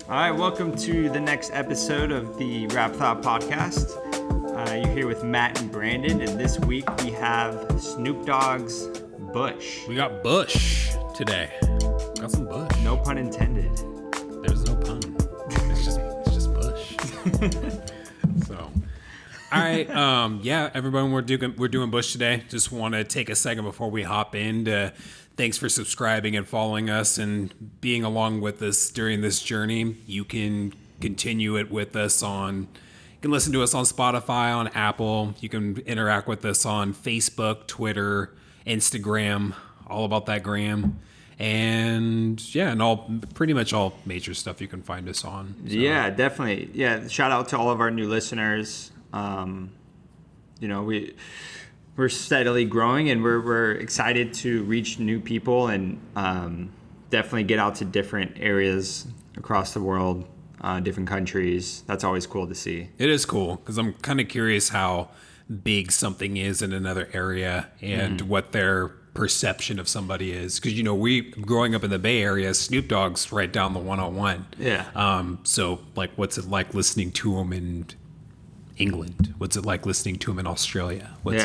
All right, welcome to the next episode of the Rap Thought Podcast. You're here with Matt and Brandon, and this week we have Snoop Dogg's Bush. We got Bush today. Got some Bush. No pun intended. There's no pun. It's just Bush. So, all right, yeah, everyone, we're doing Bush today. Just want to take a second before we hop in to thanks for subscribing and following us and being along with us during this journey. You can continue it with us you can listen to us on Spotify, on Apple. You can interact with us on Facebook, Twitter, Instagram, all about that gram. And yeah, and pretty much all major stuff you can find us on. So. Yeah, definitely. Yeah, shout out to all of our new listeners. We're steadily growing, and we're excited to reach new people and definitely get out to different areas across the world, different countries. That's always cool to see. It is cool because I'm kind of curious how big something is in another area and what their perception of somebody is. Because, we growing up in the Bay Area, Snoop Dogg's right down the 101. Yeah. So, like, what's it like listening to him in England? What's it like listening to him in Australia? What's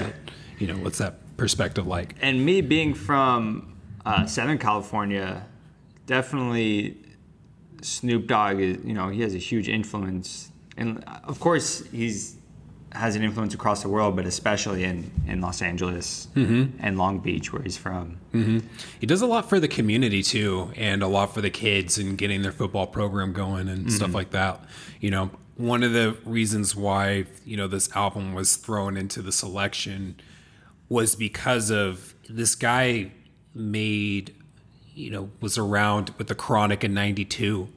that perspective like? And me being from Southern California, definitely Snoop Dogg is, he has a huge influence. And of course, has an influence across the world, but especially in Los Angeles and Long Beach, where he's from. Mm-hmm. He does a lot for the community too, and a lot for the kids and getting their football program going and stuff like that. One of the reasons why, this album was thrown into the selection was because of this guy was around with the Chronic in 92.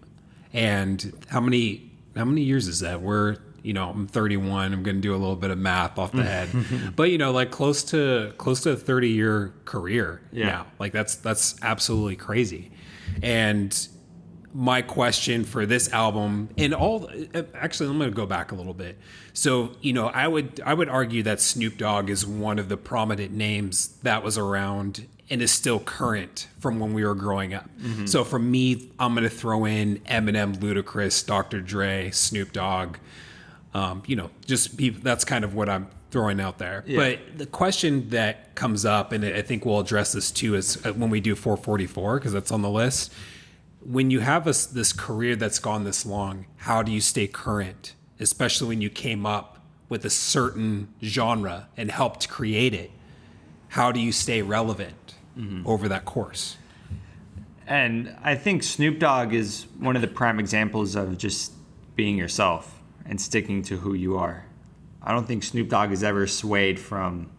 And how many years is that? I'm 31. I'm going to do a little bit of math off the head, but like close to a 30-year career now. Like that's absolutely crazy. And my question for this album actually, I'm going to go back a little bit. So, I would argue that Snoop Dogg is one of the prominent names that was around and is still current from when we were growing up. So for me, I'm going to throw in Eminem, Ludacris, Dr. Dre, Snoop Dogg. That's kind of what I'm throwing out there. Yeah. But the question that comes up, and I think we'll address this too, is when we do 444, because that's on the list. When you have this career that's gone this long, how do you stay current? Especially when you came up with a certain genre and helped create it. How do you stay relevant over that course? And I think Snoop Dogg is one of the prime examples of just being yourself and sticking to who you are. I don't think Snoop Dogg has ever swayed from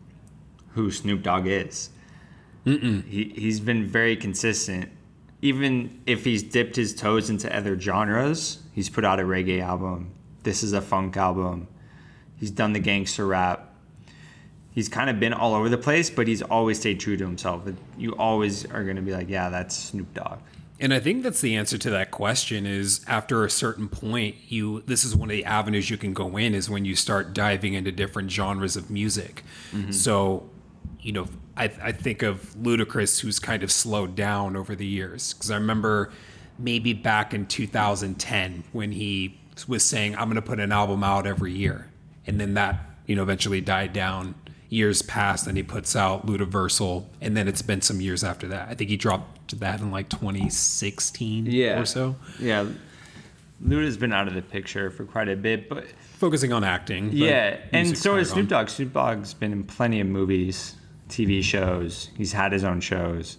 who Snoop Dogg is. He's been very consistent. Even if he's dipped his toes into other genres, he's put out a reggae album. This is a funk album. He's done the gangster rap. He's kind of been all over the place, but he's always stayed true to himself. You always are going to be like, yeah, that's Snoop Dogg. And I think that's the answer to that question is after a certain point, this is one of the avenues you can go in is when you start diving into different genres of music. So, I think of Ludacris, who's kind of slowed down over the years. Because I remember maybe back in 2010 when he was saying, I'm going to put an album out every year. And then that, eventually died down. Years passed, and he puts out Ludaversal, and then it's been some years after that. I think he dropped that in like 2016 or so. Yeah, Luda's been out of the picture for quite a bit, but focusing on acting. Yeah, and so is Snoop Dogg. Snoop Dogg's been in plenty of movies, TV shows. He's had his own shows.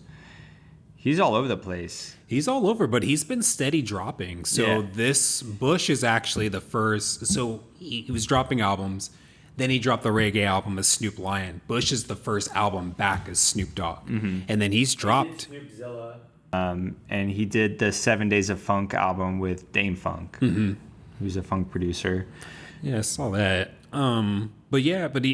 He's all over the place. He's all over, but he's been steady dropping. So this Bush is actually the first. So he was dropping albums. Then he dropped the reggae album as Snoop Lion. Bush is the first album back as Snoop Dogg. And then he's dropped... Snoopzilla. And he did the 7 Days of Funk album with Dame Funk, who's a funk producer. Yeah, I saw that. But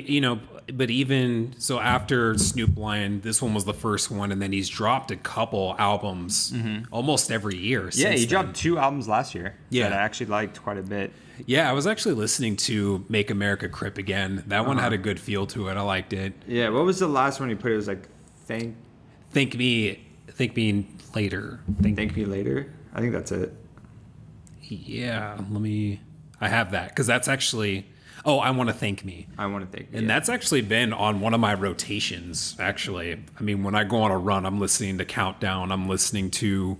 even so, after Snoop Lion, this one was the first one, and then he's dropped a couple albums almost every year. Yeah, he dropped 2 albums last year that I actually liked quite a bit. Yeah, I was actually listening to Make America Crip Again. That one had a good feel to it. I liked it. Yeah, what was the last one he put? It was like Thank Me Later. Thank Me Later? I think that's it. Yeah, I have that because that's actually. Oh, I Want to Thank Me. I Want to Thank Me. And that's actually been on one of my rotations, actually. I mean, when I go on a run, I'm listening to Countdown. I'm listening to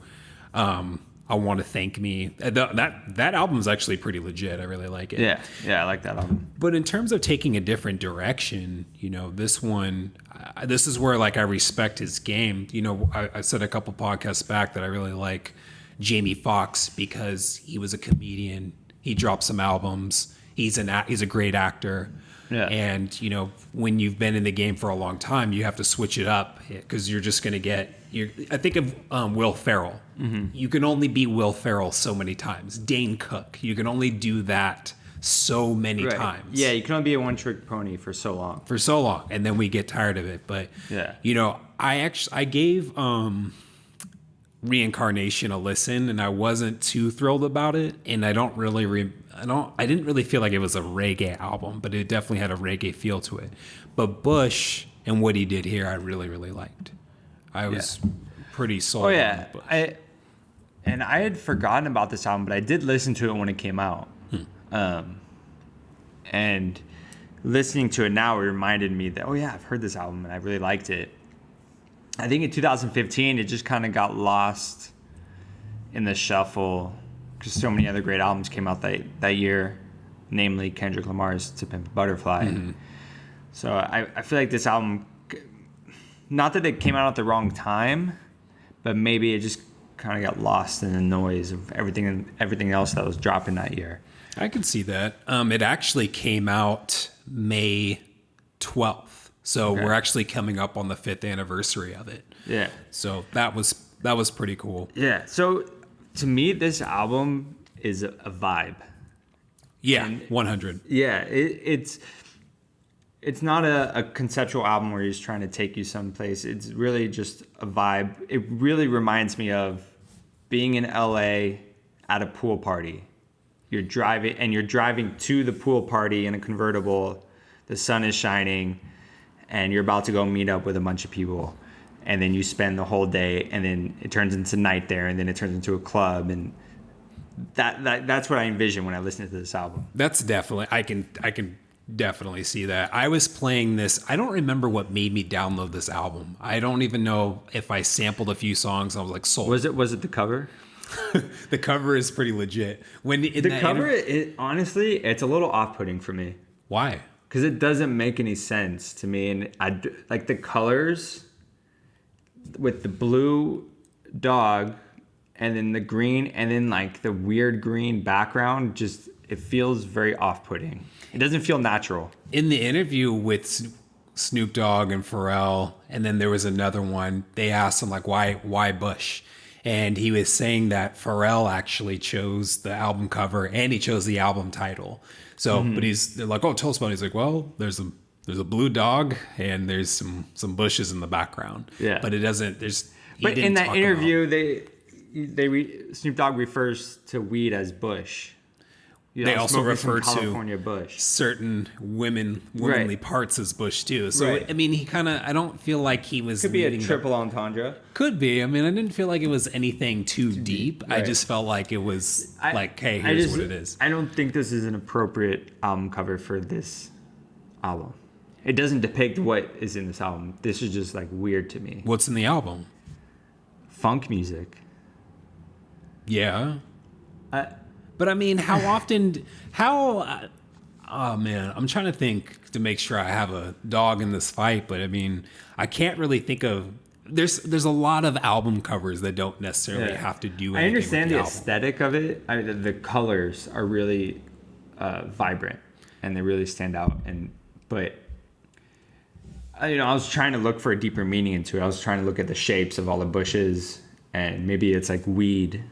I Want to Thank Me. That album is actually pretty legit. I really like it. Yeah, I like that album. But in terms of taking a different direction, this one, this is where like I respect his game. I said a couple podcasts back that I really like Jamie Foxx because he was a comedian. He dropped some albums. He's a great actor. Yeah. And, when you've been in the game for a long time, you have to switch it up because you're just going to I think of Will Ferrell. Mm-hmm. You can only be Will Ferrell so many times. Dane Cook. You can only do that so many times. Yeah, you can only be a one-trick pony for so long. And then we get tired of it. But, I gave Reincarnation a listen and I wasn't too thrilled about it. And I didn't really feel like it was a reggae album, but it definitely had a reggae feel to it. But Bush and what he did here, I really, really liked. I was pretty sold. Oh yeah, I had forgotten about this album, but I did listen to it when it came out. And listening to it now, it reminded me that I've heard this album and I really liked it. I think in 2015, it just kind of got lost in the shuffle because so many other great albums came out that year, namely Kendrick Lamar's To Pimp a Butterfly. Mm-hmm. So I feel like this album, not that it came out at the wrong time, but maybe it just kind of got lost in the noise of everything else that was dropping that year. I can see that. It actually came out May 12th. So we're actually coming up on the 5th anniversary of it. Yeah. So that was pretty cool. Yeah. So to me, this album is a vibe. Yeah, and 100. Yeah, it's not a conceptual album where he's trying to take you someplace. It's really just a vibe. It really reminds me of being in LA at a pool party. You're driving to the pool party in a convertible. The sun is shining. And you're about to go meet up with a bunch of people. And then you spend the whole day, and then it turns into night there, and then it turns into a club. And that's what I envision when I listen to this album. That's definitely, I can definitely see that. I was playing this. I don't remember what made me download this album. I don't even know if I sampled a few songs. And I was like, sold. Was it the cover? The cover is pretty legit. Honestly, it's a little off-putting for me. Why? Because it doesn't make any sense to me, and I like the colors with the blue dog, and then the green, and then like the weird green background. Just it feels very off-putting. It doesn't feel natural. In the interview with Snoop Dogg and Pharrell, and then there was another one. They asked him like, why Bush? And he was saying that Pharrell actually chose the album cover and he chose the album title. So, but they're like, oh, tell us about it. He's like, well, there's a blue dog and there's some bushes in the background. Yeah. But it doesn't, but in that interview, Snoop Dogg refers to weed as bush. They also refer California to bush. Certain womanly parts as bush too. So, I mean, I don't feel like he was... Could be a triple entendre. Could be. I mean, I didn't feel like it was anything too deep. Right. I just felt like it was hey, here's what it is. I don't think this is an appropriate album cover for this album. It doesn't depict what is in this album. This is just like weird to me. What's in the album? Funk music. Yeah. But I mean, how often, oh man, I'm trying to think to make sure I have a dog in this fight, but I mean, I can't really think of, there's a lot of album covers that don't necessarily have to do anything. I understand with the aesthetic of it. The colors are really vibrant and they really stand out. But I was trying to look for a deeper meaning into it. I was trying to look at the shapes of all the bushes, and maybe it's like weed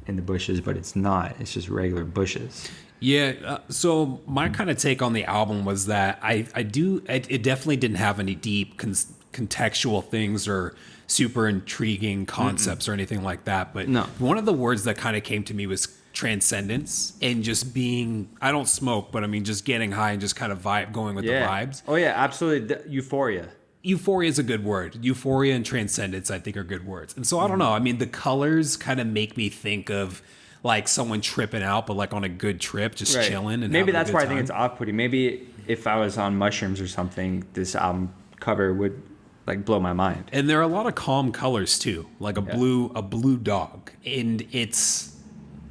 in the bushes, but it's not. It's just regular bushes. Yeah. So my kind of take on the album was that it definitely didn't have any deep contextual things or super intriguing concepts or anything like that. But one of the words that kind of came to me was transcendence, and just being, I don't smoke, but I mean, just getting high and just kind of going with the vibes. Oh yeah, absolutely. Euphoria. Euphoria is a good word. Euphoria and transcendence, I think, are good words. And so I don't know. I mean, the colors kind of make me think of like someone tripping out, but like on a good trip, just Right. chilling. And maybe having a that's good why I think time. it's off-putting. Maybe if I was on mushrooms or something, this album cover would like blow my mind. And there are a lot of calm colors too, like a blue dog, and it's,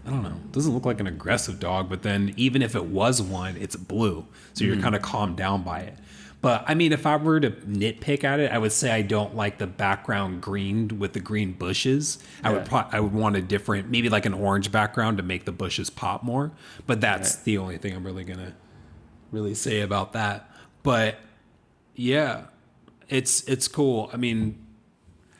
I don't know, it doesn't look like an aggressive dog, but then even if it was one, it's blue, so you're kind of calmed down by it. But I mean, if I were to nitpick at it, I would say I don't like the background green with the green bushes. I would want a different, maybe like an orange background to make the bushes pop more. But that's the only thing I'm really gonna really say about that. But yeah, it's cool. I mean,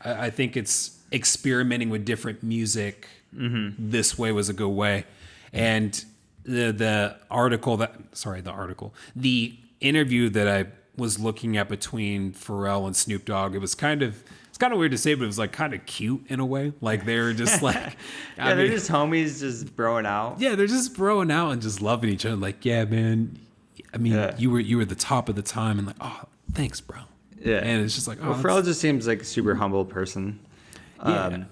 I think it's experimenting with different music this way was a good way. And the interview that I was looking at between Pharrell and Snoop Dogg, it's kind of weird to say, but it was like kind of cute in a way. Like they were just like, they're just homies just broing out. Yeah, they're just broing out and just loving each other. Like, yeah, man. I mean, you were the top of the time, and like, oh, thanks, bro. Yeah, and it's just like, oh, Pharrell just seems like a super humble person. Yeah.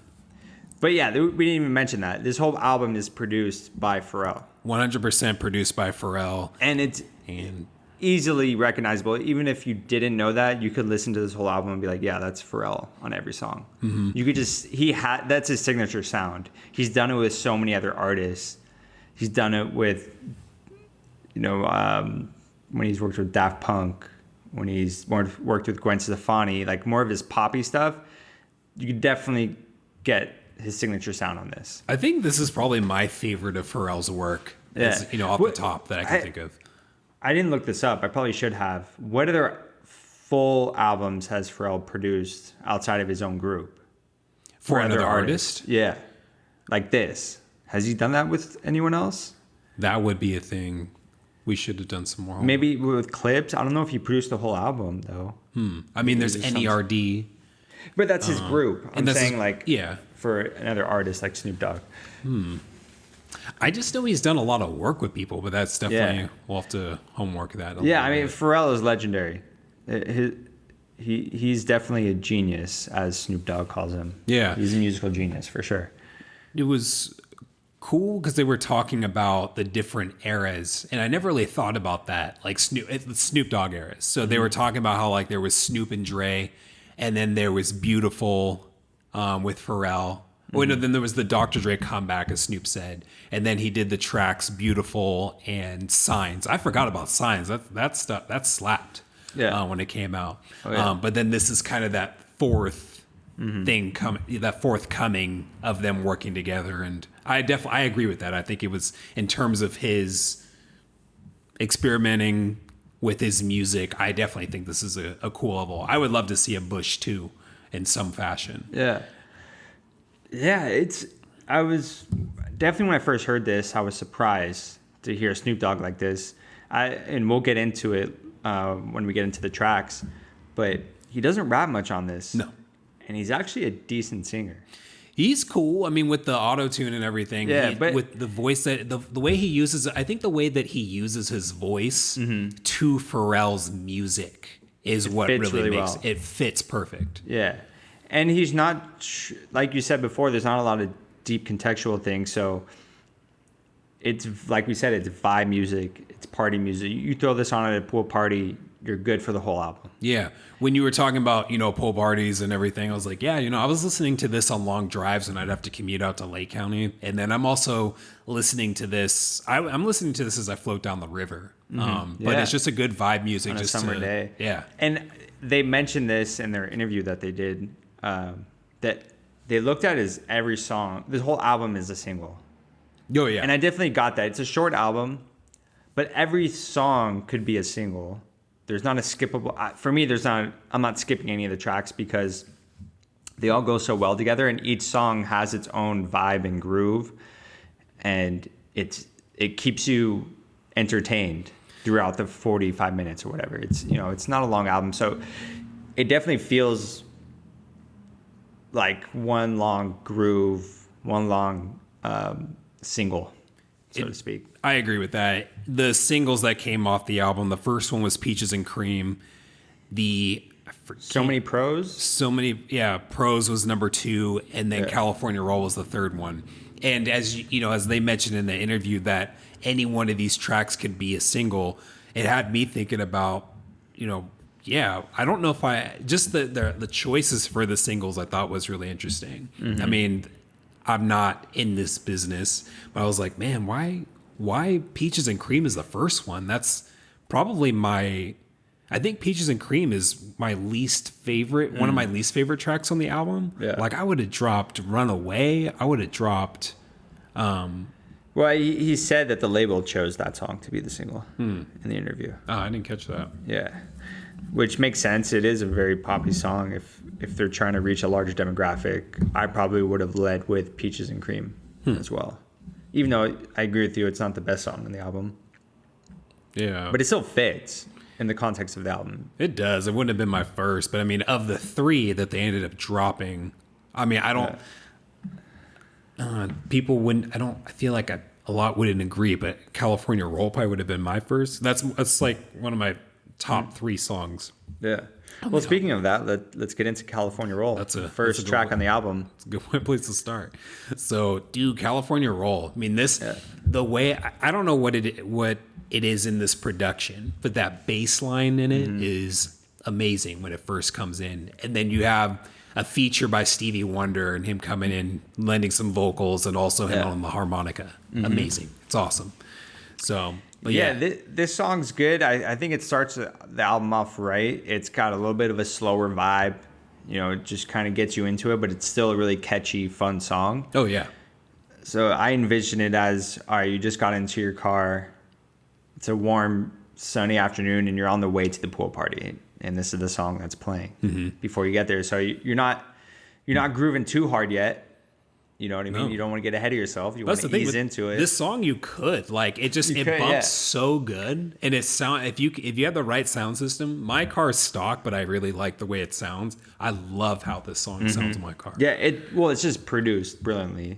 But yeah, we didn't even mention that this whole album is produced by Pharrell. 100% produced by Pharrell, and it's easily recognizable. Even if you didn't know that, you could listen to this whole album and be like, yeah, that's Pharrell on every song. You could just that's his signature sound. He's done it with so many other artists. He's done it with, when he's worked with Daft Punk, when he's worked with Gwen Stefani, like more of his poppy stuff. You could definitely get his signature sound on this. I think this is probably my favorite of Pharrell's work. Off the top that I can think of. I didn't look this up. I probably should have. What other full albums has Pharrell produced outside of his own group? For another artist? Yeah. Like this. Has he done that with anyone else? That would be a thing. We should have done some more homework. Maybe with clips. I don't know if he produced the whole album, though. I mean, there's NERD. But that's his group. I'm saying yeah. For another artist like Snoop Dogg. I just know he's done a lot of work with people, but that's definitely, we'll have to homework that. Yeah, I mean, Pharrell is legendary. He's definitely a genius, as Snoop Dogg calls him. Yeah. He's a musical genius, for sure. It was cool because they were talking about the different eras, and I never really thought about that, like Snoop Dogg eras. So they were talking about how like there was Snoop and Dre, and then there was Beautiful with Pharrell. Then there was the Dr. Dre comeback, as Snoop said, and then he did the tracks Beautiful and Signs. I forgot about Signs. That stuff that slapped when it came out. Oh, yeah. But then this is kind of that fourth thing forthcoming of them working together, and I agree with that. I think it was, in terms of his experimenting with his music, I definitely think this is a cool level. I would love to see a Bush too in some fashion. Yeah. Yeah, I was definitely, when I first heard this, I was surprised to hear Snoop Dogg like this. And we'll get into it when we get into the tracks, but he doesn't rap much on this. No. And he's actually a decent singer. He's cool. I mean, with the auto-tune and everything. Yeah, but with the voice that the way he uses, I think the way that he uses his voice to Pharrell's music is what really makes it fits perfect. Yeah. And he's not, like you said before, there's not a lot of deep contextual things. So it's, like we said, it's vibe music. It's party music. You throw this on at a pool party, you're good for the whole album. Yeah. When you were talking about, pool parties and everything, I was like, yeah, I was listening to this on long drives when I'd have to commute out to Lake County. And then I'm also listening to this. I'm listening to this as I float down the river. But it's just a good vibe music. On just a summer day. Yeah. And they mentioned this in their interview that they did, that they looked at as every song. This whole album is a single. Oh, yeah. And I definitely got that. It's a short album, but every song could be a single. There's not a skippable. For me, I'm not skipping any of the tracks because they all go so well together, and each song has its own vibe and groove, and it keeps you entertained throughout the 45 minutes or whatever. It's not a long album, so it definitely feels like one long groove, one long single, so to speak. I agree with that. The singles that came off the album, the first one was Peaches and Cream. So Many Pros? Pros was number 2, and then California Roll was the third one. And as you know, as they mentioned in the interview, that any one of these tracks could be a single. It had me thinking about, yeah, I don't know if just the choices for the singles I thought was really interesting. I mean, I'm not in this business, but I was like, man, why Peaches and Cream is the first one? That's probably I think Peaches and Cream is my least favorite, one of my least favorite tracks on the album. Yeah. Like I would have dropped Runaway. I would have dropped. Well, he said that the label chose that song to be the single in the interview. Oh, I didn't catch that. Yeah, which makes sense. It is a very poppy song. If they're trying to reach a larger demographic, I probably would have led with Peaches and Cream as well. Even though I agree with you, it's not the best song on the album. Yeah. But it still fits in the context of the album. It does. It wouldn't have been my first, but I mean, of the three that they ended up dropping, I mean, I don't. People wouldn't. I feel like a lot wouldn't agree, but California Roll probably would have been my first. That's like one of my top three songs. Yeah. Well, speaking of that, let's get into California Roll. That's a first track on the album. It's a good place to start. So, dude, California Roll. I mean, the way I don't know what it is in this production, but that bass line in it is amazing when it first comes in, and then you have a feature by Stevie Wonder and him coming in, lending some vocals, and also him on the harmonica. Amazing. It's awesome. So, but this song's good. I think it starts the album off right. It's got a little bit of a slower vibe. It just kind of gets you into it, but it's still a really catchy, fun song. Oh, yeah. So I envision it as, all right, you just got into your car. It's a warm, sunny afternoon, and you're on the way to the pool party. And this is the song that's playing before you get there. So you're not grooving too hard yet. You know what I mean? No. You don't want to get ahead of yourself. You want to ease into it. This song you could bumps so good, and it sound if you have the right sound system. My car is stock, but I really like the way it sounds. I love how this song sounds in my car. Yeah, it's just produced brilliantly.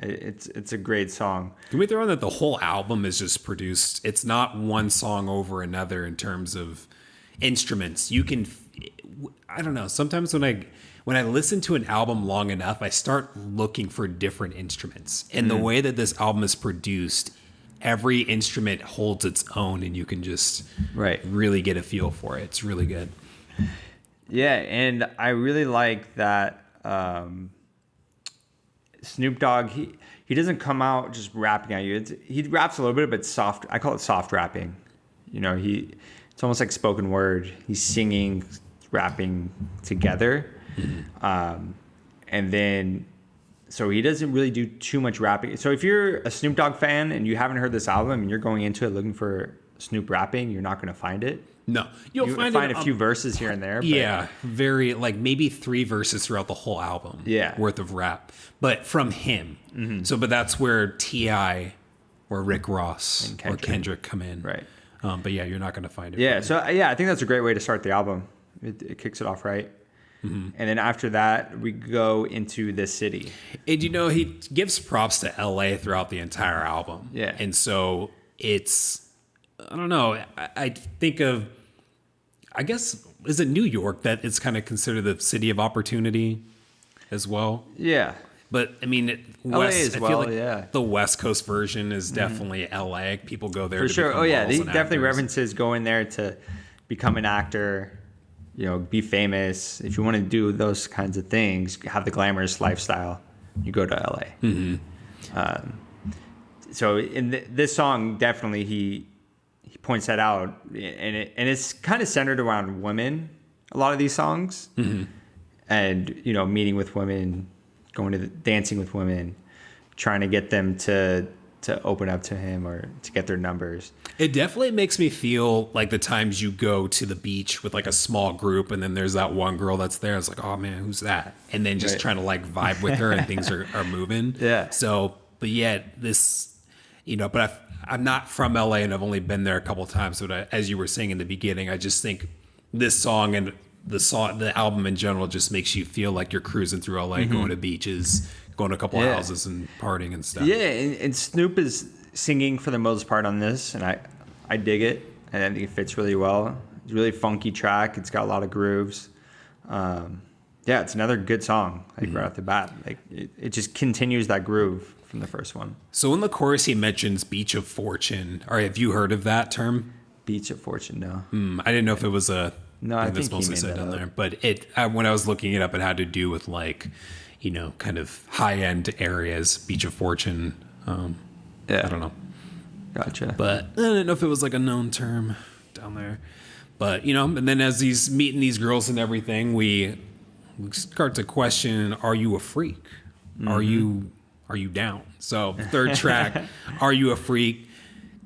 It's a great song. Can we throw in that the whole album is just produced? It's not one song over another in terms of instruments. I don't know. Sometimes when I listen to an album long enough, I start looking for different instruments. And the way that this album is produced, every instrument holds its own, and you can just really get a feel for it. It's really good. Yeah, and I really like that Snoop Dogg, he doesn't come out just rapping at you. He raps a little bit, but soft. I call it soft rapping. It's almost like spoken word. He's singing, rapping together. And then, so he doesn't really do too much rapping. So if you're a Snoop Dogg fan and you haven't heard this album and you're going into it looking for Snoop rapping, you're not going to find it. No, you'll find a few verses here and there. But yeah, very maybe 3 verses throughout the whole album. Yeah, worth of rap, but from him. So, but that's where T.I. or Rick Ross or Kendrick come in. Right. But yeah, you're not going to find it. Yeah. So I think that's a great way to start the album. It kicks it off right. And then after that, we go into the city. And he gives props to LA throughout the entire album. Yeah. And so it's, I don't know, I think of, I guess, is it New York that it's kind of considered the city of opportunity as well? Yeah. But I mean, LA as well, yeah. The West Coast version is definitely LA. People go there for to sure. become He definitely actors. references going there to become an actor. Be famous. If you want to do those kinds of things, have the glamorous lifestyle, you go to LA. So in this song, definitely he points that out, and it's kind of centered around women. A lot of these songs, and meeting with women, going to dancing with women, trying to get them to open up to him or to get their numbers. It definitely makes me feel like the times you go to the beach with a small group and then there's that one girl that's there. It's like, oh man, who's that? And then just trying to vibe with her and things are moving. Yeah. So, but yeah, this, but I'm not from LA and I've only been there a couple of times. But as you were saying in the beginning, I just think this song and the album in general just makes you feel like you're cruising through LA, going to beaches, going to a couple of houses and partying and stuff. Yeah, and Snoop is singing for the most part on this, and I dig it, and I think it fits really well. It's a really funky track. It's got a lot of grooves. It's another good song, right off the bat. It just continues that groove from the first one. So in the chorus, he mentions Beach of Fortune. Or have you heard of that term? Beach of Fortune, no. I didn't know if it was a No, I think he made that down up. there. But when I was looking it up, it had to do with like, kind of high-end areas, Beach of Fortune. Yeah. I don't know. Gotcha. But I didn't know if it was like a known term down there. But, and then as he's meeting these girls and everything, we start to question, are you a freak? Are you down? So third track, Are You a Freak?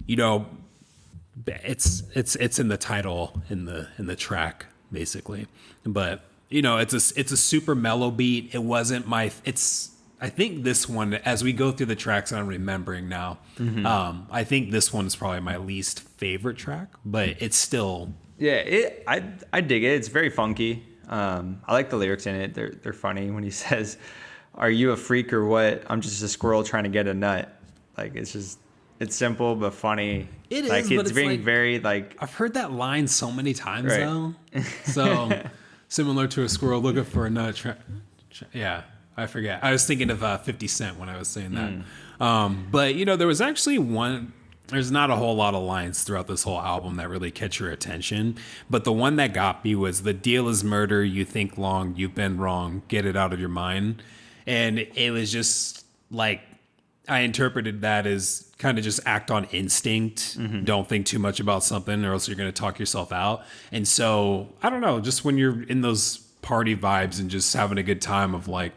It's in the title in the track, basically. But, it's a super mellow beat. It wasn't I think this one, as we go through the tracks that I'm remembering now, I think this one's probably my least favorite track, but it's still... Yeah, I dig it. It's very funky. I like the lyrics in it. They're funny when he says, "Are you a freak or what? I'm just a squirrel trying to get a nut." Like it's simple but funny. It is, like but it's being like, very like. I've heard that line so many times Right. though. So similar to a squirrel looking for a nut. Yeah, I forget. I was thinking of 50 Cent when I was saying that. But there was actually one. There's not a whole lot of lines throughout this whole album that really catch your attention. But the one that got me was, "The deal is murder. You think long. You've been wrong. Get it out of your mind." And it was just like, I interpreted that as kind of just act on instinct. Don't think too much about something or else you're going to talk yourself out. And so, I don't know, just when you're in those party vibes and just having a good time of like,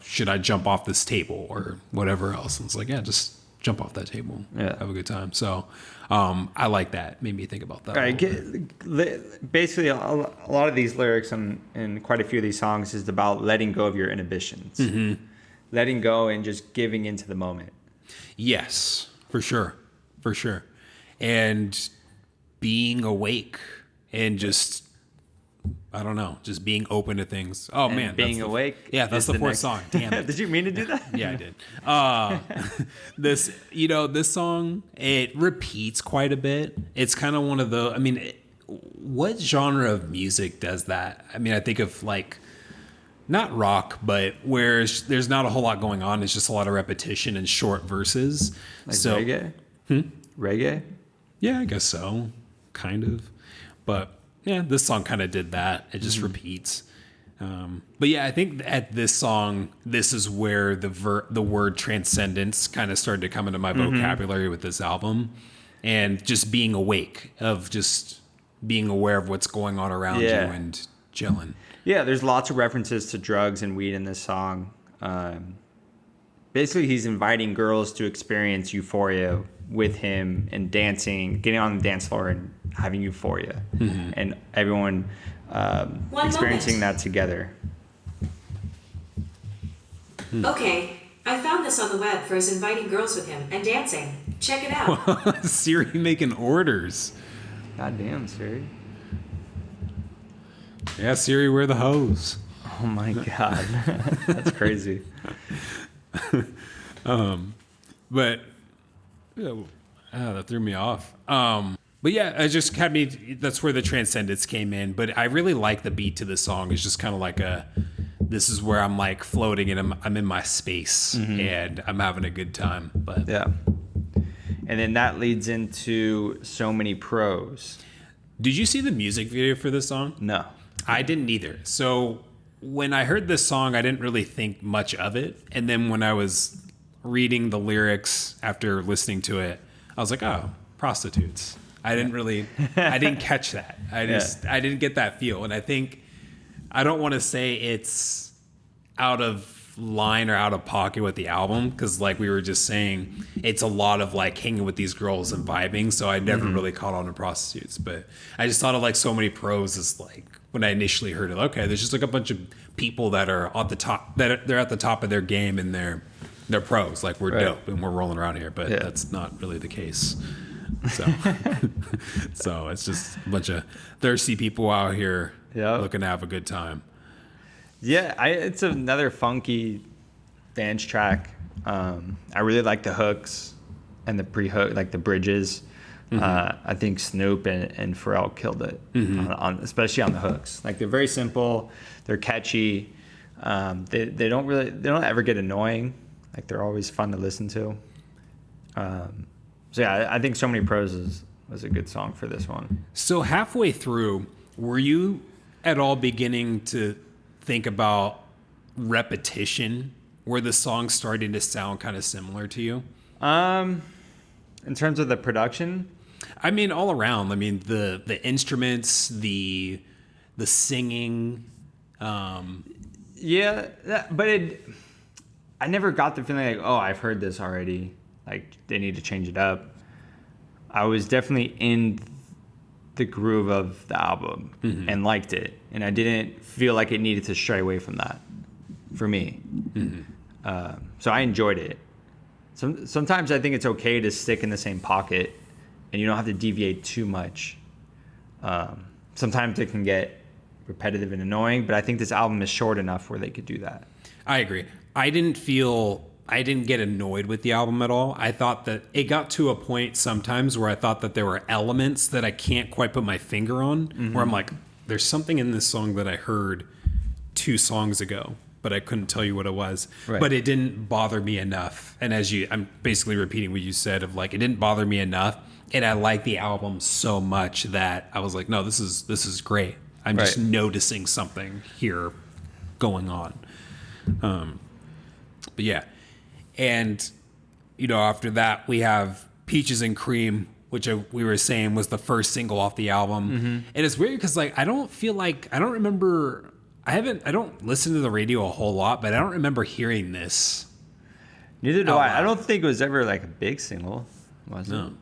should I jump off this table or whatever else? And it's like, yeah, just jump off that table. Yeah. Have a good time. So I like that. Made me think about that. Basically, a lot of these lyrics and quite a few of these songs is about letting go of your inhibitions. Letting go and just giving into the moment. Yes, for sure. For sure. And being awake and just, I don't know, just being open to things. Oh, And man. being awake. Yeah, that's is the fourth next- song. Damn it. Did you mean to do that? Yeah, I did. This song, it repeats quite a bit. It's kind of one of the, what genre of music does that? I think of like, not rock, but where there's not a whole lot going on. It's just a lot of repetition and short verses. Like reggae? Reggae? Yeah, I guess so. Kind of. But yeah, this song kind of did that. It just repeats. But yeah, I think at this song, this is where the word transcendence kind of started to come into my vocabulary with this album. And just being awake, of just being aware of what's going on around you and chilling. Yeah, there's lots of references to drugs and weed in this song. Basically, he's inviting girls to experience euphoria with him and dancing, getting on the dance floor and having euphoria. And everyone experiencing that together. Okay, I found this on the web for us inviting girls with him and dancing. Check it out. Siri making orders. God damn, Siri. Yeah, Siri, where the hose? Oh my God. That's crazy. But that threw me off. But yeah, it just had me. That's where the transcendence came in. But I really like the beat to the song. It's just kind of like this is where I'm like floating and I'm in my space and I'm having a good time. But Yeah. And then that leads into So Many Pros. Did you see the music video for this song? No. I didn't either. So when I heard this song, I didn't really think much of it. And then when I was reading the lyrics after listening to it, I was like, oh, prostitutes. I didn't catch that. I didn't get that feel. And I don't want to say it's out of line or out of pocket with the album, because like we were just saying, it's a lot of like hanging with these girls and vibing. So I never really caught on to prostitutes. But I just thought of like So Many Pros as like, when I initially heard it, okay, there's just like a bunch of people that are at the top, they're at the top of their game and they're pros. Like we're dope and we're rolling around here, but that's not really the case. So, so it's just a bunch of thirsty people out here looking to have a good time. Yeah, it's another funky dance track. I really like the hooks and the pre-hook, like the bridges. I think Snoop and Pharrell killed it, especially on the hooks. Like they're very simple, they're catchy. They don't ever get annoying. Like they're always fun to listen to. So yeah, I think So Many Pros was a good song for this one. So halfway through, were you at all beginning to think about repetition? Were the songs starting to sound kind of similar to you? In terms of the production, I mean, all around. I mean, the instruments, the singing. yeah, but I never got the feeling like, oh, I've heard this already. Like they need to change it up. I was definitely in the groove of the album and liked it, and I didn't feel like it needed to stray away from that for me. So I enjoyed it. Sometimes I think it's okay to stick in the same pocket, and you don't have to deviate too much. Sometimes it can get repetitive and annoying, but I think this album is short enough where they could do that. I agree. I didn't get annoyed with the album at all. I thought that it got to a point sometimes where I thought that there were elements that I can't quite put my finger on, where I'm like, there's something in this song that I heard 2 songs ago, but I couldn't tell you what it was. Right. But it didn't bother me enough. And I'm basically repeating what you said of like, it didn't bother me enough. And I like the album so much that I was like, no, this is great. I'm just noticing something here going on. But yeah. And, after that, we have Peaches and Cream, which we were saying was the first single off the album. And it's weird because, like, I don't remember, I don't listen to the radio a whole lot, but I don't remember hearing this. Neither do I. I don't think it was ever, like, a big single, was it?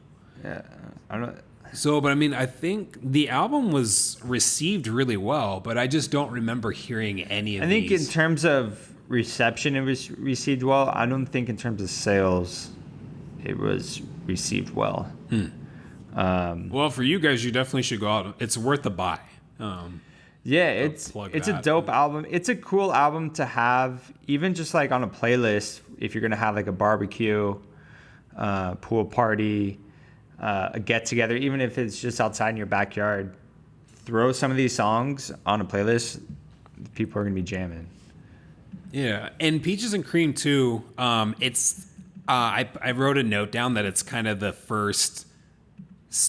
Yeah. I don't. So, but I mean, I think the album was received really well, but I just don't remember hearing any of these. I think in terms of reception, it was received well. I don't think in terms of sales, it was received well. Well, for you guys, you definitely should go out. It's worth a buy. Yeah, it's a dope album. It's a cool album to have, even just like on a playlist. If you're gonna have like a barbecue, pool party, a get together, even if it's just outside in your backyard, throw some of these songs on a playlist. People are gonna be jamming. Yeah, and Peaches and Cream too. It's I wrote a note down that it's kind of the first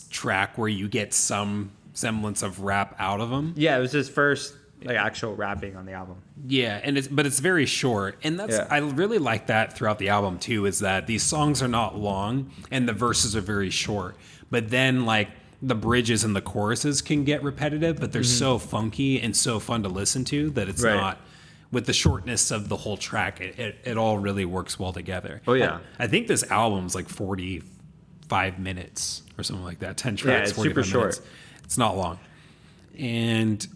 track where you get some semblance of rap out of them. Yeah, it was his first like actual rapping on the album. Yeah, but it's very short, and I really like that throughout the album too. Is that these songs are not long and the verses are very short, but then like the bridges and the choruses can get repetitive, but they're so funky and so fun to listen to that it's not. With the shortness of the whole track, it all really works well together. Oh yeah, I think this album's like 45 minutes or something like that. 10 tracks, yeah, it's 45 super minutes. short. It's not long. And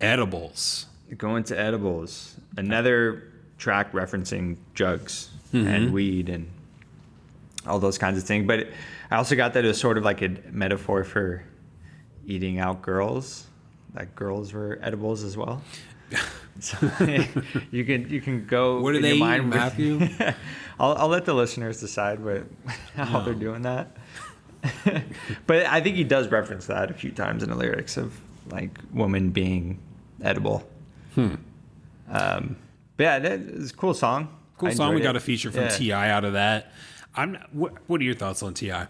Edibles. Going to Edibles, another track referencing drugs and weed and all those kinds of things. But I also got that it was sort of like a metaphor for eating out girls. Like girls were edibles as well. So you can go. What do in they your eat, mind Matthew? I'll let the listeners decide how they're doing that. But I think he does reference that a few times in the lyrics of like woman being edible. But yeah, it's a cool song. Cool song. We got a feature from T.I. out of that. What are your thoughts on T.I.?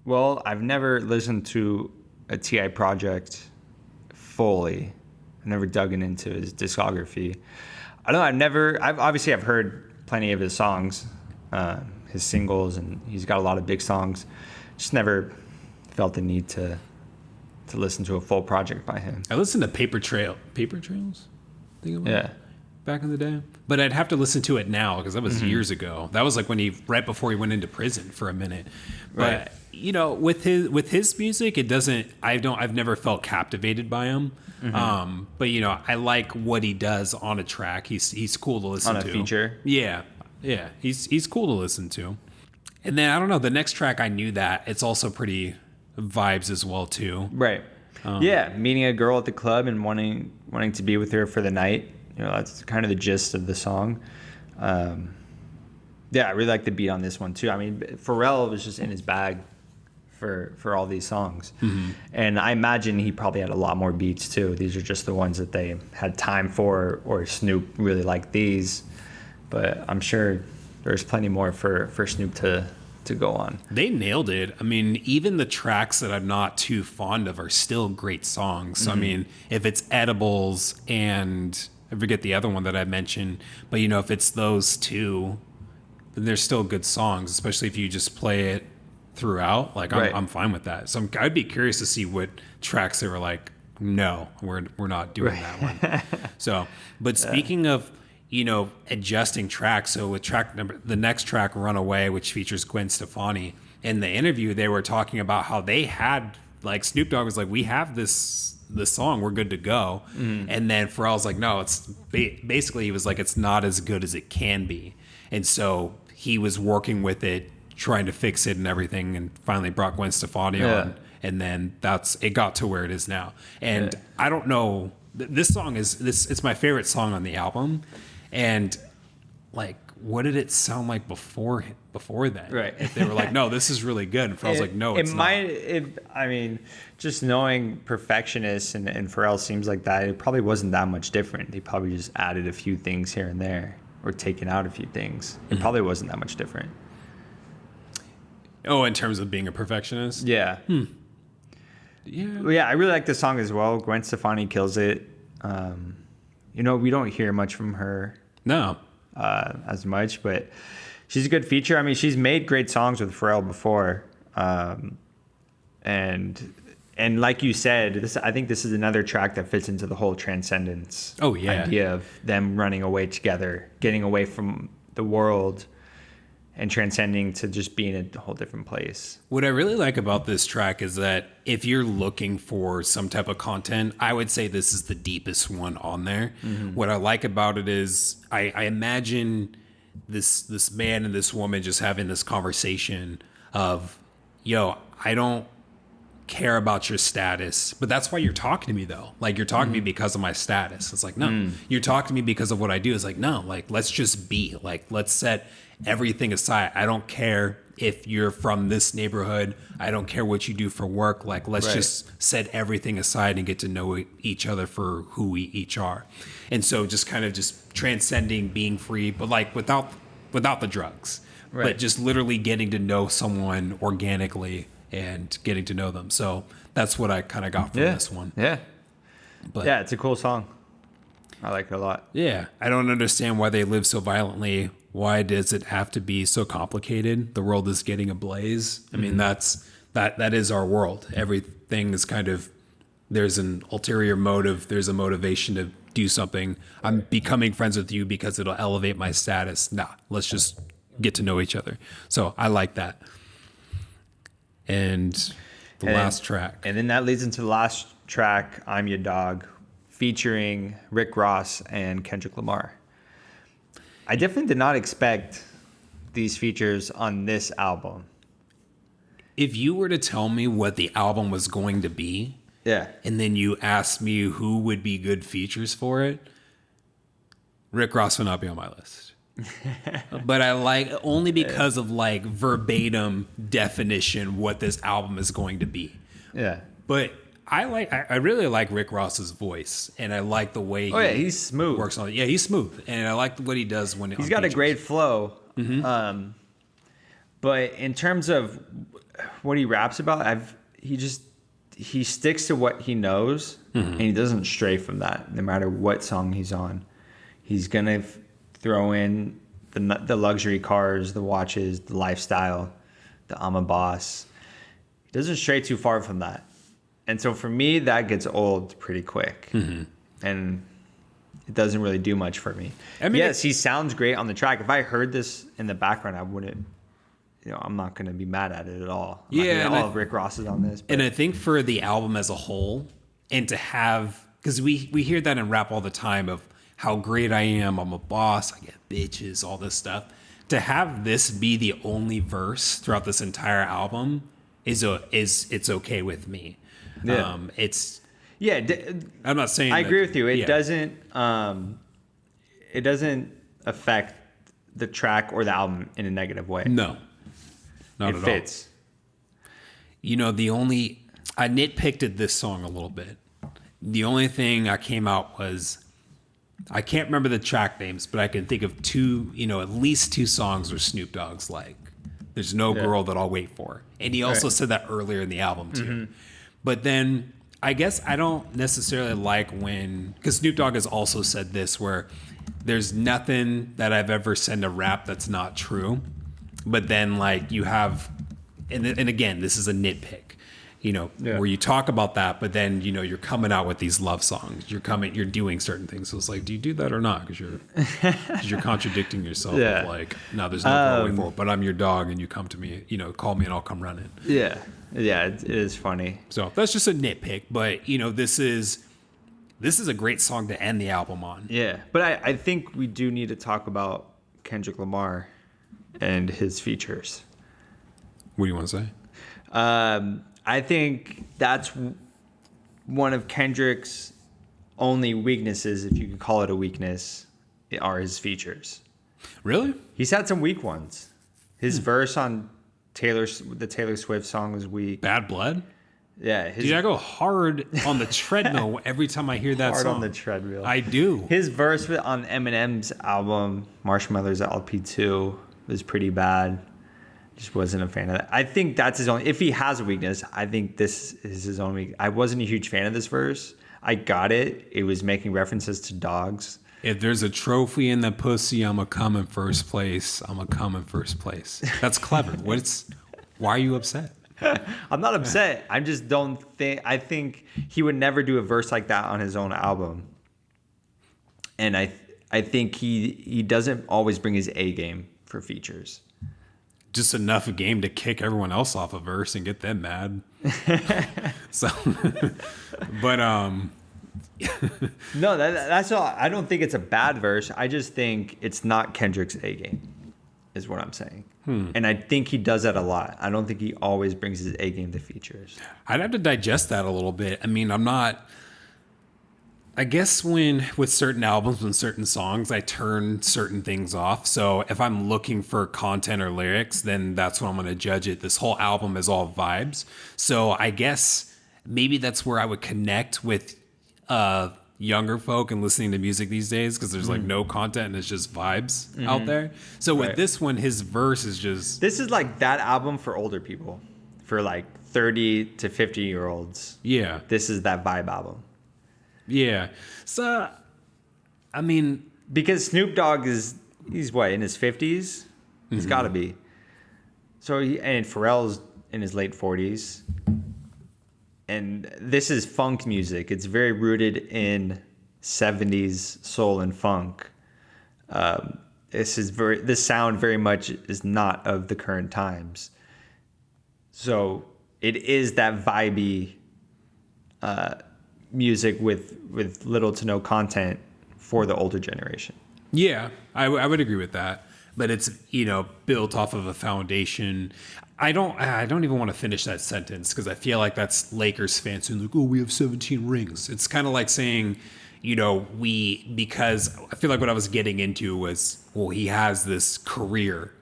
Well, I've never listened to a T.I. project fully. I've never dug into his discography. I don't know. I've heard plenty of his songs, his singles, and he's got a lot of big songs. Just never felt the need to listen to a full project by him. I listened to Paper Trails. I think it was. Back in the day. But I'd have to listen to it now because that was years ago. That was like right before he went into prison for a minute. Right. But with his music, it doesn't. I've never felt captivated by him. But I like what he does on a track. He's cool to listen to. On a feature. Yeah. He's cool to listen to. And then I don't know. The next track, I knew that it's also pretty vibes as well too. Right. Meeting a girl at the club and wanting to be with her for the night. That's kind of the gist of the song. I really like the beat on this one too. I mean, Pharrell was just in his bag for all these songs. And I imagine he probably had a lot more beats too. These are just the ones that they had time for, or Snoop really liked these. But I'm sure there's plenty more for Snoop to go on. They nailed it. I mean, even the tracks that I'm not too fond of are still great songs. So, I mean, if it's Edibles and I forget the other one that I mentioned, but if it's those two, then they're still good songs, especially if you just play it throughout. Like, I'm fine with that. So I'd be curious to see what tracks they were like, no, we're not doing that one. So, but speaking of, adjusting tracks. So with the next track, Runaway, which features Gwen Stefani, in the interview, they were talking about how they had, like, Snoop Dogg was like, we have this song, we're good to go. And then Pharrell's like, no, it's basically, he was like, it's not as good as it can be. And so he was working with it, trying to fix it and everything, and finally brought Gwen Stefani on. And then it got to where it is now. And I don't know, this song it's my favorite song on the album. And like, what did it sound like before then? Right. If they were like, no, this is really good. And Pharrell's like, no, it's not. I mean, just knowing Perfectionist and Pharrell seems like that, it probably wasn't that much different. They probably just added a few things here and there, or taken out a few things. It probably wasn't that much different. Oh, in terms of being a perfectionist? Yeah. Yeah. Well, yeah, I really like this song as well. Gwen Stefani kills it. We don't hear much from her. No. As much, but she's a good feature. I mean, she's made great songs with Pharrell before. And like you said, I think this is another track that fits into the whole transcendence idea of them running away together, getting away from the world and transcending to just being in a whole different place. What I really like about this track is that if you're looking for some type of content, I would say this is the deepest one on there. What I like about it is I imagine this man and this woman just having this conversation of, I don't care about your status, but that's why you're talking to me though. Like, you're talking to me because of my status. It's like, no, you're talking to me because of what I do. It's like, no, like, let's just be, like, let's set everything aside. I don't care if you're from this neighborhood. I don't care what you do for work. Like, let's just set everything aside and get to know each other for who we each are. And so just kind of just transcending being free, but like without the drugs, but just literally getting to know someone organically and getting to know them. So that's what I kind of got from this one. Yeah. But yeah, it's a cool song. I like it a lot. Yeah. I don't understand why they live so violently. Why does it have to be so complicated? The world is getting ablaze. I mean, that is our world. Everything is kind of, there's an ulterior motive. There's a motivation to do something. I'm becoming friends with you because it'll elevate my status. Nah, let's just get to know each other. So I like that. And last track. And then that leads into the last track, I'm Your Dog, featuring Rick Ross and Kendrick Lamar. I definitely did not expect these features on this album. If you were to tell me what the album was going to be, and then you asked me who would be good features for it, Rick Ross would not be on my list. But I like, only because of like verbatim definition, what this album is going to be. Yeah. But I really like Rick Ross's voice, and I like the way he's smooth. Works on it. Yeah, he's smooth, and I like what he does when he's got a great flow. But in terms of what he raps about, he sticks to what he knows, and he doesn't stray from that. No matter what song he's on, he's gonna throw in the luxury cars, the watches, the lifestyle, the I'm a boss. He doesn't stray too far from that. And so for me, that gets old pretty quick. And it doesn't really do much for me. I mean, yes, he sounds great on the track. If I heard this in the background, I wouldn't, I'm not going to be mad at it at all. All of Rick Ross is on this. But. And I think for the album as a whole, and to have, because we hear that in rap all the time of how great I am, I'm a boss, I get bitches, all this stuff. To have this be the only verse throughout this entire album is it's okay with me. Yeah. I'm not saying I agree with you. It doesn't affect the track or the album in a negative way. No, not it at fits. I nitpicked at this song a little bit. The only thing I came out was, I can't remember the track names, but I can think of at least two songs where Snoop Dogg's like, there's no girl that I'll wait for. And he also said that earlier in the album too. Mm-hmm. But then I guess I don't necessarily like because Snoop Dogg has also said this, where there's nothing that I've ever said in a rap that's not true. But then like you have, and again, this is a nitpick, where you talk about that, but then, you're coming out with these love songs. You're doing certain things. So it's like, do you do that or not? Because you're contradicting yourself. Yeah. Of like, no, there's no going for it, but I'm your dog and you come to me, call me and I'll come running. Yeah. Yeah, it is funny. So that's just a nitpick, but this is a great song to end the album on. Yeah, but I think we do need to talk about Kendrick Lamar and his features. What do you want to say? I think that's one of Kendrick's only weaknesses, if you could call it a weakness, are his features. Really? He's had some weak ones. His verse on the Taylor Swift song was weak. Bad Blood? Yeah. Dude, I go hard on the treadmill every time I hear that hard song. On the treadmill. I do. His verse on Eminem's album, Marshmallows LP2, was pretty bad. Just wasn't a fan of that. I think that's his only... If he has a weakness, I think this is his only... I wasn't a huge fan of this verse. I got it. It was making references to dogs. If there's a trophy in the pussy, I'ma come in first place. I'ma come in first place. That's clever. Why are you upset? I'm not upset. I just don't think... I think he would never do a verse like that on his own album. And I think he doesn't always bring his A game for features. Just enough a game to kick everyone else off a verse and get them mad. So, but no, that's all. I don't think it's a bad verse. I just think it's not Kendrick's A game, is what I'm saying. And I think he does that a lot. I don't think he always brings his A game to features. I'd have to digest that a little bit. I mean, I guess with certain albums and certain songs, I turn certain things off. So if I'm looking for content or lyrics, then that's when I'm going to judge it. This whole album is all vibes. So I guess maybe that's where I would connect with younger folk and listening to music these days, because there's like no content and it's just vibes out there. So with this one, his verse is just... This is like that album for older people, for like 30 to 50-year-olds. Yeah. This is that vibe album. Yeah. So, I mean... Because Snoop Dogg he's what, in his 50s? He's got to be. So, and Pharrell's in his late 40s. And this is funk music. It's very rooted in 70s soul and funk. This sound very much is not of the current times. So, it is that vibey... music with little to no content for the older generation. Yeah, I would agree with that. But it's, built off of a foundation. I don't even want to finish that sentence, because I feel like that's Lakers fans who like, oh, we have 17 rings. It's kind of like saying, because I feel like what I was getting into was, well, he has this career.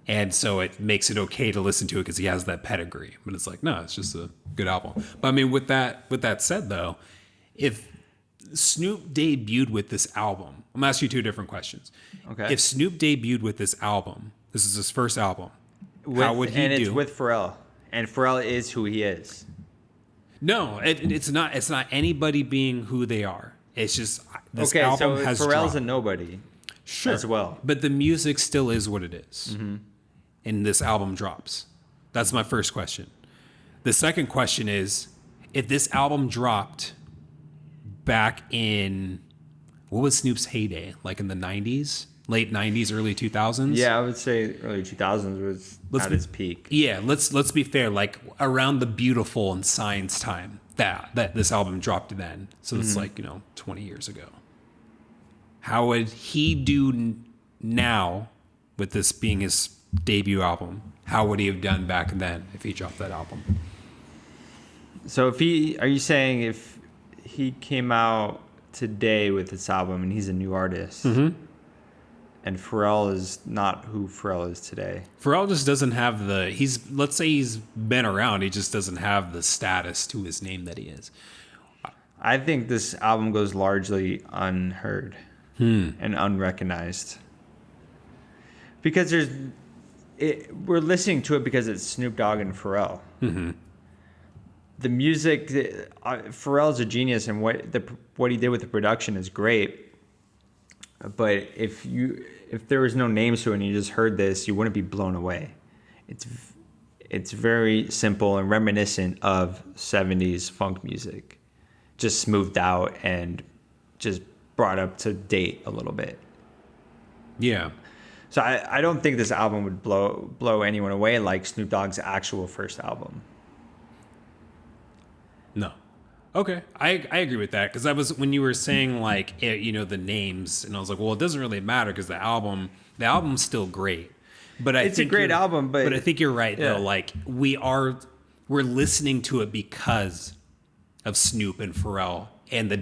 And so it makes it okay to listen to it because he has that pedigree. But it's like, no, it's just a good album. But I mean, with that said, though, if Snoop debuted with this album, I'm gonna ask you two different questions. Okay. If Snoop debuted with this album, this is his first album, how would he do? And it's with Pharrell, and Pharrell is who he is. No, it's not. It's not anybody being who they are. It's just this album has Pharrell's dropped. A nobody. Sure. As well. But the music still is what it is. And this album drops. That's my first question. The second question is, if this album dropped back in, what was Snoop's heyday? Like in the 90s? Late 90s, early 2000s? Yeah, I would say early 2000s was at its peak. Yeah, let's be fair. Like around the Beautiful and Signs time, that this album dropped then. So it's like, 20 years ago. How would he do now with this being his debut album? How would he have done back then if he dropped that album? So are you saying if he came out today with this album and he's a new artist And Pharrell is not who Pharrell is today. Pharrell just doesn't have let's say he's been around, he just doesn't have the status to his name that he is. I think this album goes largely unheard and unrecognized. Because we're listening to it because it's Snoop Dogg and Pharrell. Mm-hmm. The music, Pharrell's a genius, and what he did with the production is great. But if there was no names to it and you just heard this, you wouldn't be blown away. It's very simple and reminiscent of 70s funk music, just smoothed out and just brought up to date a little bit. Yeah. So I don't think this album would blow anyone away like Snoop Dogg's actual first album. No. Okay. I agree with that, because when you were saying like, the names, and I was like, well, it doesn't really matter because the album's still great. But it's a great album, but I think you're right though. Like we're listening to it because of Snoop and Pharrell and the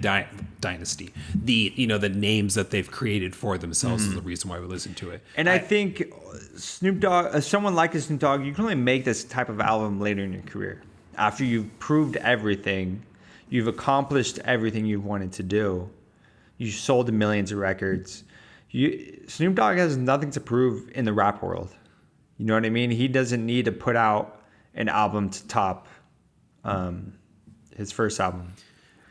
dynasty. The names that they've created for themselves is the reason why we listen to it. And I think Snoop Dogg, someone like Snoop Dogg, you can only make this type of album later in your career. After you've proved everything, you've accomplished everything you've wanted to do. You sold millions of records. Snoop Dogg has nothing to prove in the rap world. You know what I mean? He doesn't need to put out an album to top his first album.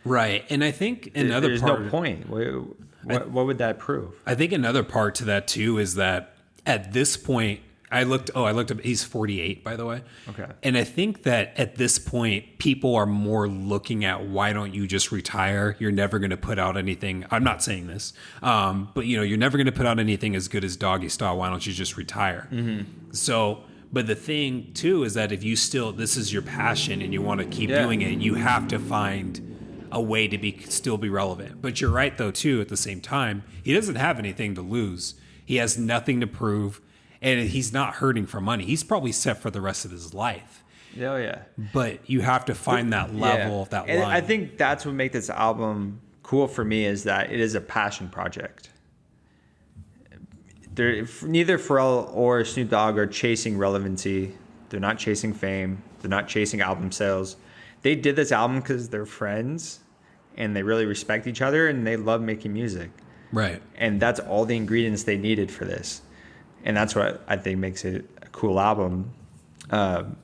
Right. And I think there's no point. What would that prove? I think another part to that too is that at this point, I looked up, he's 48, by the way. Okay. And I think that at this point, people are more looking at, why don't you just retire? You're never going to put out anything. I'm not saying this, but you're never going to put out anything as good as Doggy Style. Why don't you just retire? Mm-hmm. So, but the thing too is that if you this is your passion and you want to keep doing it, you have to find a way to still be relevant. But you're right though too, at the same time, he doesn't have anything to lose. He has nothing to prove. And he's not hurting for money. He's probably set for the rest of his life. Oh, yeah. But you have to find that level, that line. I think that's what makes this album cool for me, is that it is a passion project. Neither Pharrell or Snoop Dogg are chasing relevancy. They're not chasing fame. They're not chasing album sales. They did this album because they're friends and they really respect each other and they love making music. Right. And that's all the ingredients they needed for this. And that's what I think makes it a cool album. And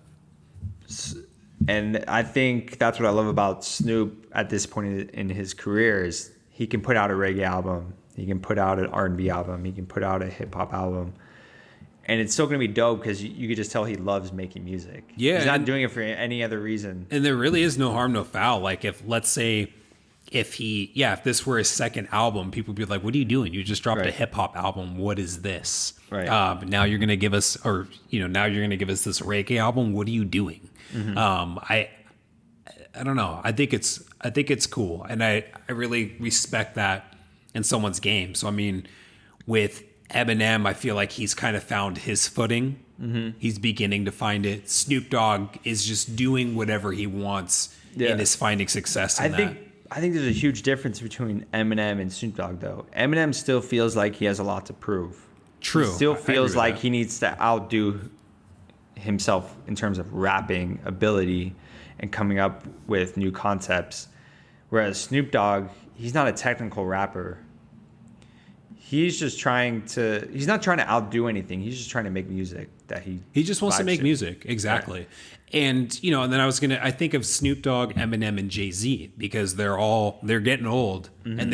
I think that's what I love about Snoop at this point in his career is he can put out a reggae album. He can put out an R&B album. He can put out a hip-hop album. And it's still going to be dope because you could just tell he loves making music. Yeah. He's not doing it for any other reason. And there really is no harm, no foul. Like let's say, if this were his second album, people would be like, what are you doing? You just dropped a hip hop album. What is this? Right. Now you're going to give us, now you're going to give us this reggae album. What are you doing? Mm-hmm. I don't know. I think it's cool. And I really respect that in someone's game. So, I mean, with Eminem, I feel like he's kind of found his footing. Mm-hmm. He's beginning to find it. Snoop Dogg is just doing whatever he wants and is finding success in that. I think there's a huge difference between Eminem and Snoop Dogg, though. Eminem still feels like he has a lot to prove. True. He still feels like he needs to outdo himself in terms of rapping ability and coming up with new concepts. Whereas Snoop Dogg, he's not a technical rapper. He's not trying to outdo anything. He's just trying to make music that he just wants to make music. Exactly. Yeah. And, and then I think of Snoop Dogg, Eminem, and Jay-Z because they're getting old and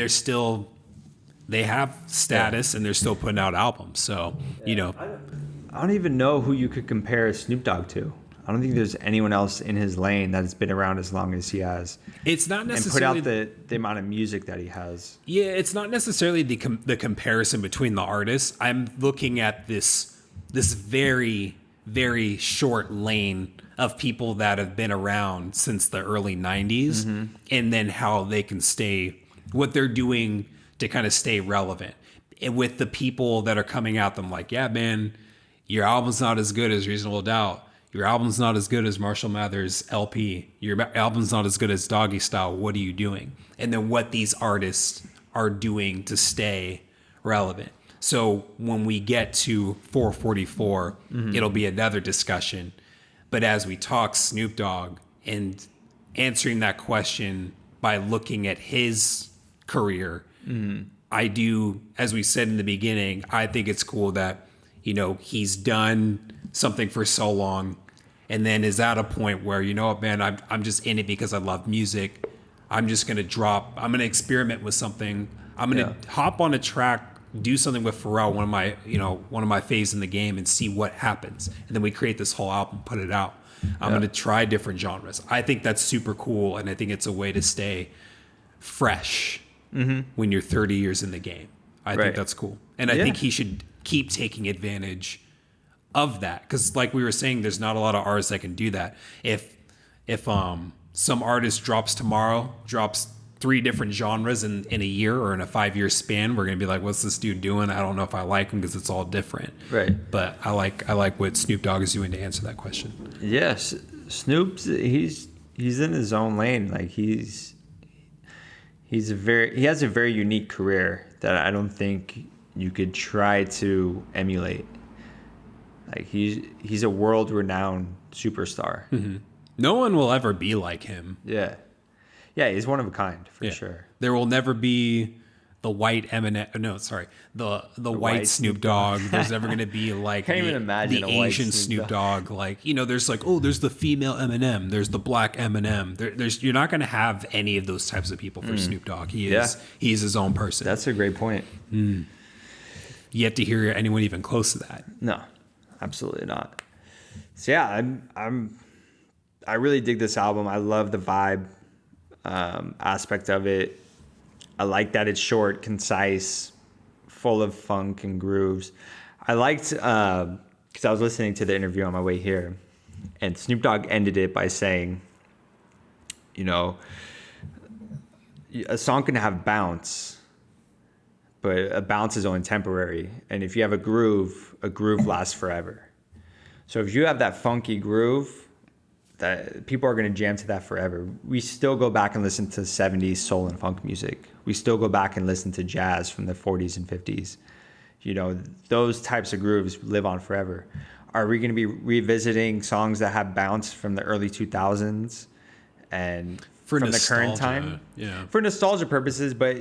they have status and they're still putting out albums. So, I don't even know who you could compare Snoop Dogg to. I don't think there's anyone else in his lane that has been around as long as he has. It's not necessarily... And put out the amount of music that he has. Yeah, it's not necessarily the comparison between the artists. I'm looking at this very, very short lane of people that have been around since the early 90s and then how they can what they're doing to kind of stay relevant. And with the people that are coming at them like, yeah, man, your album's not as good as Reasonable Doubt. Your album's not as good as Marshall Mathers LP. Your album's not as good as Doggy Style. What are you doing? And then what these artists are doing to stay relevant. So when we get to 444, it'll be another discussion. But as we talk Snoop Dogg and answering that question by looking at his career, I do, as we said in the beginning, I think it's cool that, he's done something for so long and then is at a point where, what, man, I'm just in it because I love music. I'm just going to experiment with something. I'm going to hop on a track, do something with Pharrell, one of my faves in the game, and see what happens. And then we create this whole album, put it out. I'm going to try different genres. I think that's super cool, and I think it's a way to stay fresh when you're 30 years in the game. I think that's cool. And I think he should keep taking advantage of that. Because like we were saying, there's not a lot of artists that can do that. If some artist drops tomorrow, drops 3 different genres in a year or in a 5-year span, we're going to be like, what's this dude doing? I don't know if I like him because it's all different. Right. But I like what Snoop Dogg is doing to answer that question. Yes. Snoop's, he's in his own lane. Like he has a very unique career that I don't think you could try to emulate. Like he's a world-renowned superstar. Mm-hmm. No one will ever be like him. Yeah. Yeah, he's one of a kind, for sure. There will never be the white Eminem. No, sorry, the white Snoop Dogg. There's never going to be like Can't even imagine the a white Asian Snoop Dogg. Like, there's there's the female Eminem. There's the black Eminem. You're not going to have any of those types of people for Snoop Dogg. He's his own person. That's a great point. Yet to hear anyone even close to that. No, absolutely not. So yeah, I really dig this album. I love the vibe aspect of it. I like that it's short, concise, full of funk and grooves. I liked, because I was listening to the interview on my way here, and Snoop Dogg ended it by saying, a song can have bounce, but a bounce is only temporary. And if you have a groove lasts forever. So if you have that funky groove, that people are going to jam to that forever. We still go back and listen to 70s soul and funk music. We still go back and listen to jazz from the 40s and 50s. Those types of grooves live on forever. Are we going to be revisiting songs that have bounce from the early 2000s and from the current time? Yeah. For nostalgia purposes, but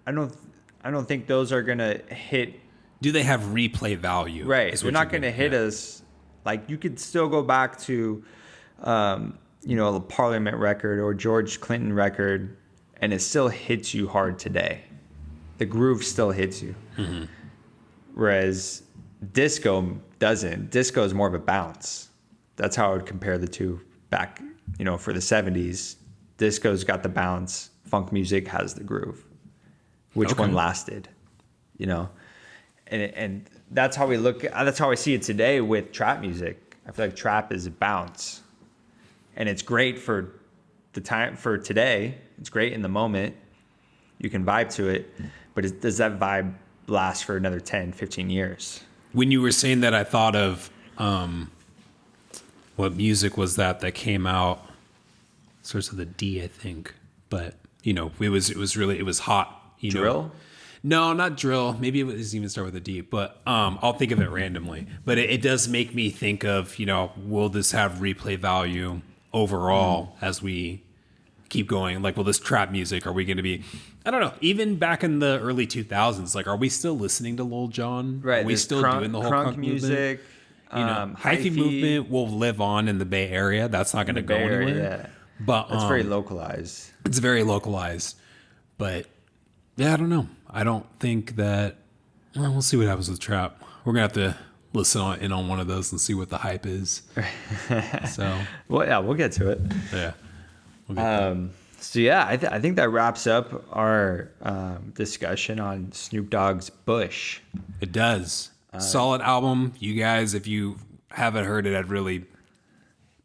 I don't think those are going to hit. Do they have replay value? Right. They're not going to hit us. Like, you could still go back to a Parliament record or George Clinton record, and it still hits you hard today. The groove still hits you. Mm-hmm. Whereas disco doesn't. Disco is more of a bounce. That's how I would compare the two back, for the 70s. Disco's got the bounce. Funk music has the groove. Which one lasted? And that's how that's how I see it today with trap music. I feel like trap is a bounce. And it's great for the time, for today. It's great in the moment. You can vibe to it. But does that vibe last for another 10, 15 years? When you were saying that, I thought of what music was that came out. Starts with a D, I think. But, it was hot. Drill? No, not drill. Maybe it doesn't even start with a D, but I'll think of it randomly. But it does make me think of, will this have replay value overall as we keep going? Like, will this trap music, are we going to be, I don't know, even back in the early 2000s, like, are we still listening to Lil Jon? Right. Are we still doing the whole crunk music? Hyphy movement will live on in the Bay Area. That's not going to go anywhere. Yeah. But it's very localized. It's very localized. But yeah, I don't know. I don't think that. Well, we'll see what happens with trap. We're gonna have to listen in on one of those and see what the hype is. So, well, yeah, we'll get to it. Yeah. So yeah, I think that wraps up our discussion on Snoop Dogg's Bush. It does. Solid album, you guys. If you haven't heard it, I'd really.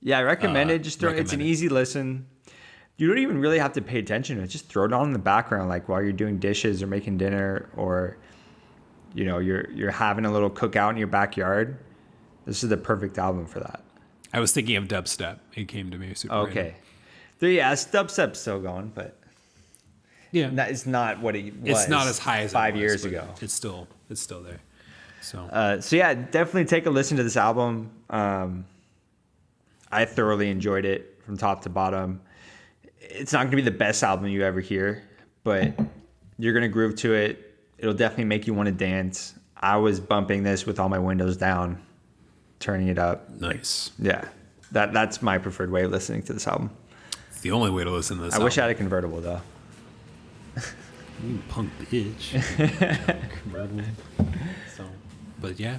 Yeah, I recommend it. Just it's an easy listen. You don't even really have to pay attention to it. Just throw it on in the background, like while you're doing dishes or making dinner, or you're having a little cookout in your backyard. This is the perfect album for that. I was thinking of dubstep. It came to me super. Okay. Yeah, dubstep's still going, but Yeah. It's not what it was. It's not as high as 5 it was, years but ago. It's still there. So So yeah, definitely take a listen to this album. I thoroughly enjoyed it from top to bottom. It's not going to be the best album you ever hear, but you're going to groove to it. It'll definitely make you want to dance. I was bumping this with all my windows down, turning it up. nice. Yeah, that's my preferred way of listening to this album. It's the only way to listen to this. I wish I had a convertible though. You punk bitch. Convertible. So, but yeah,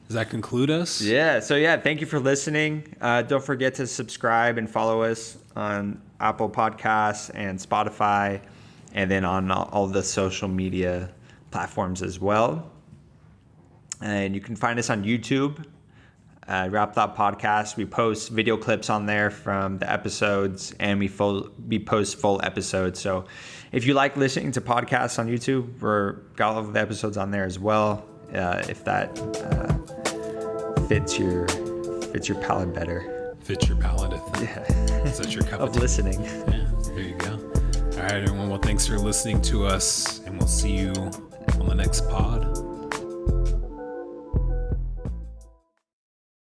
does that conclude us? Yeah. So yeah, thank you for listening. Don't forget to subscribe and follow us on Apple Podcasts and Spotify, and then on all the social media platforms as well. And you can find us on YouTube, Rap Thought Podcast. We post video clips on there from the episodes, and we post full episodes. So if you like listening to podcasts on YouTube, we're got all of the episodes on there as well. If that fits your palate better. Fits your palate. Yeah. Is that your cup Of tea? listening. Yeah, there you go. All right, everyone. Well, thanks for listening to us, and we'll see you on the next pod.